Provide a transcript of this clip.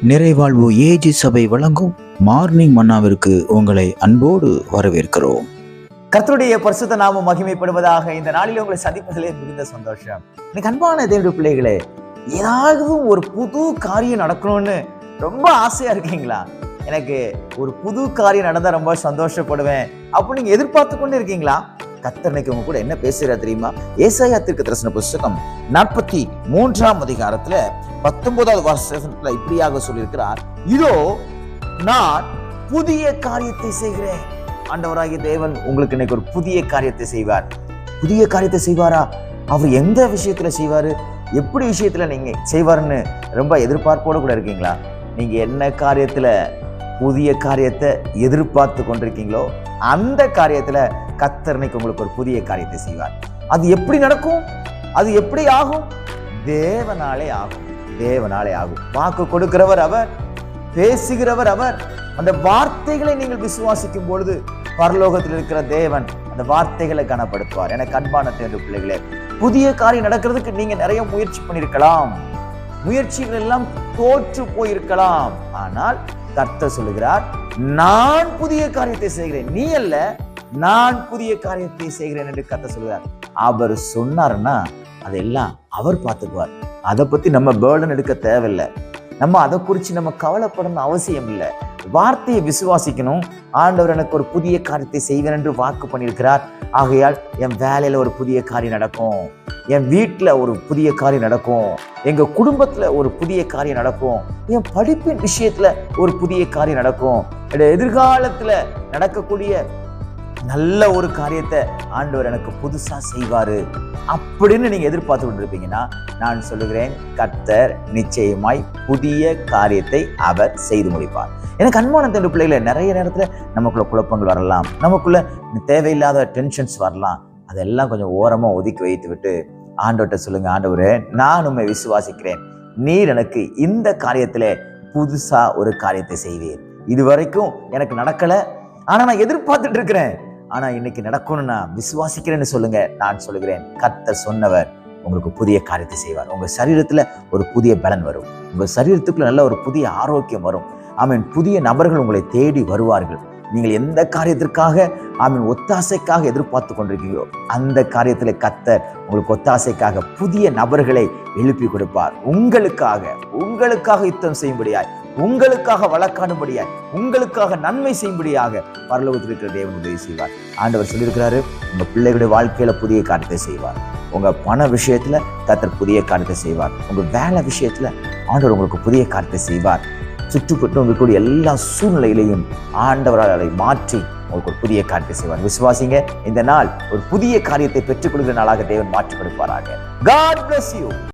நிறைவாழ்வு AG சபை வழங்கும் morning மன்னாவிற்கு உங்களை அன்போடு வரவேற்கிறோம். கர்த்தருடைய பரிசுத்த நாமம் மகிமைப்படுவதாக. இந்த நாளில் உங்களை சந்திப்பதிலே மிகுந்த சந்தோஷம். எனக்கு அன்பான தேவனுடைய பிள்ளைகளே, ஏதாவது ஒரு புது காரியம் நடக்கணும்னு ரொம்ப ஆசையா இருக்கீங்களா? எனக்கு ஒரு புது காரியம் நடந்தா ரொம்ப சந்தோஷப்படுவேன் அப்போ நீங்க எதிர்பார்த்து கொண்டு இருக்கீங்களா? கர்த்தர் இன்னைக்கு உங்க கூட என்ன பேசுறா தெரியுமா? ஏசாயா தீர்க்கதரிசன புஸ்தகம் 43ஆம் அதிகாரத்துல 19வது வசனத்துல இப்படியாக சொல்லியிருக்கிறார், இதோ நான் புதிய காரியத்தை செய்கிறேன். ஆண்டவராகிய தேவன் உங்களுக்கு இன்னைக்கு ஒரு புதிய காரியத்தை செய்வார். புதிய காரியத்தை செய்வாரா? அவர் எந்த விஷயத்துல செய்வாரு, எப்படி விஷயத்துல நீங்க செய்வாருன்னு ரொம்ப எதிர்பார்ப்போடு கூட இருக்கீங்களா? நீங்க என்ன காரியத்துல புதிய காரியத்தை எதிர்பார்த்து கொண்டிருக்கீங்களோ அந்த காரியத்துல கர்த்தர் இன்னைக்கு உங்களுக்கு ஒரு புதிய காரியத்தை செய்வார். அது எப்படி நடக்கும்? அது எப்படி ஆகும்? தேவனாலே ஆகும். தேவனாலே ஆகும். வாக்கு கொடுக்கிறவர் அவர், பேசுகிறவர் அவர். அந்த வார்த்தைகளை நீங்கள் விசுவாசிக்கும் பொழுது பரலோகத்தில் இருக்கிற தேவன் அந்த வார்த்தைகளை கனப்படுத்துவார். எனக்கு அன்பான தேவனுடைய பிள்ளைகளே, புதிய காரியம் நடக்கிறதுக்கு நீங்க நிறைய முயற்சி பண்ணிருக்கலாம், முயற்சிகள் எல்லாம் தோற்று போயிருக்கலாம். ஆனால் கர்த்தர் சொல்லுகிறார், நான் புதிய காரியத்தை செய்கிறேன். நீ அல்ல, நான் புதிய காரியத்தை செய்கிறேன் என்று கர்த்தர் சொல்லுகிறார். அவர் சொன்னார்னா அதெல்லாம் அவர் பார்த்துக்குவார். அதை பத்தி நம்ம பேர்டன் எடுக்க தேவையில்லை. நம்ம அதை குறித்து நம்ம கவலைப்படணும் அவசியம் இல்லை. வார்த்தையை விசுவாசிக்கணும். ஆண்டவர் எனக்கு ஒரு புதிய காரியத்தை செய்வேன் என்று வாக்கு பண்ணியிருக்கிறார். ஆகையால் என் வேலையில ஒரு புதிய காரியம் நடக்கும், என் வீட்டில் ஒரு புதிய காரியம் நடக்கும், எங்க குடும்பத்துல ஒரு புதிய காரியம் நடக்கும், என் படிப்பின் விஷயத்துல ஒரு புதிய காரியம் நடக்கும், எதிர்காலத்துல நடக்கக்கூடிய நல்ல ஒரு காரியத்தை ஆண்டவர் எனக்கு புதுசா செய்வாரு அப்படின்னு நீங்க எதிர்பார்த்து கொண்டிருப்பீங்கன்னா நான் சொல்லுகிறேன், கர்த்தர் நிச்சயமாய் புதிய காரியத்தை அவர் செய்து முடிப்பார். எனக்கு அன்பான தேவ பிள்ளைகளை, நிறைய நேரத்துல நமக்குள்ள குழப்பங்கள் வரலாம், நமக்குள்ள தேவையில்லாத டென்ஷன்ஸ் வரலாம். அதெல்லாம் கொஞ்சம் ஓரமா ஒதுக்கி வைத்து விட்டு ஆண்டவர்கிட்ட சொல்லுங்க, ஆண்டவரே நான் உம்மை விசுவாசிக்கிறேன், நீர் எனக்கு இந்த காரியத்திலே புதுசா ஒரு காரியத்தை செய்வீர். இதுவரைக்கும் எனக்கு நடக்கல, ஆனா நான் எதிர்பார்த்துட்டு இருக்கிறேன், ஆனா இன்னைக்கு நடக்கணும்னு நான் விசுவாசிக்கிறேன்னு சொல்லுங்க. நான் சொல்லுகிறேன், கர்த்தர் சொன்னவர் உங்களுக்கு புதிய காரியத்தை செய்வார். உங்க சரீரத்துல ஒரு புதிய பலன் வரும், உங்க சரீரத்துக்குள்ள நல்ல ஒரு புதிய ஆரோக்கியம் வரும். ஆமீன். புதிய நபர்கள் உங்களை தேடி வருவார்கள். நீங்கள் எந்த காரியத்திற்காக ஆமீன் ஒத்தாசைக்காக எதிர்பார்த்து கொண்டிருக்கீங்களோ அந்த காரியத்துல கர்த்தர் உங்களுக்கு ஒத்தாசைக்காக புதிய நபர்களை எழுப்பி கொடுப்பார். உங்களுக்காக யுத்தம் செய்யும்படியாய், உங்களுக்காக வழக்காடும்படியாய், உங்களுக்காக நன்மை செய்யும்படியாக பரலோகத்தில் இருக்கிற தேவன் உதவி செய்வார். ஆண்டவர் சொல்லியிருக்கிறாரு, உங்க பிள்ளைகளுடைய வாழ்க்கையில புதிய காரியத்தை செய்வார். உங்க பண விஷயத்துல கர்த்தர் புதிய காரியத்தை செய்வார். உங்க வேலை விஷயத்துல ஆண்டவர் உங்களுக்கு புதிய காரியத்தை செய்வார். சுற்றுப்பட்டு உங்களுக்கு எல்லா சூழ்நிலையிலையும் ஆண்டவரால் அதை மாற்றி உங்களுக்கு ஒரு புதிய காரியத்தை செய்வார். விசுவாசிங்க, இந்த நாள் ஒரு புதிய காரியத்தை பெற்றுக் கொள்கிற நாளாக தேவன் மாற்றி கொடுப்பாராக. God bless you.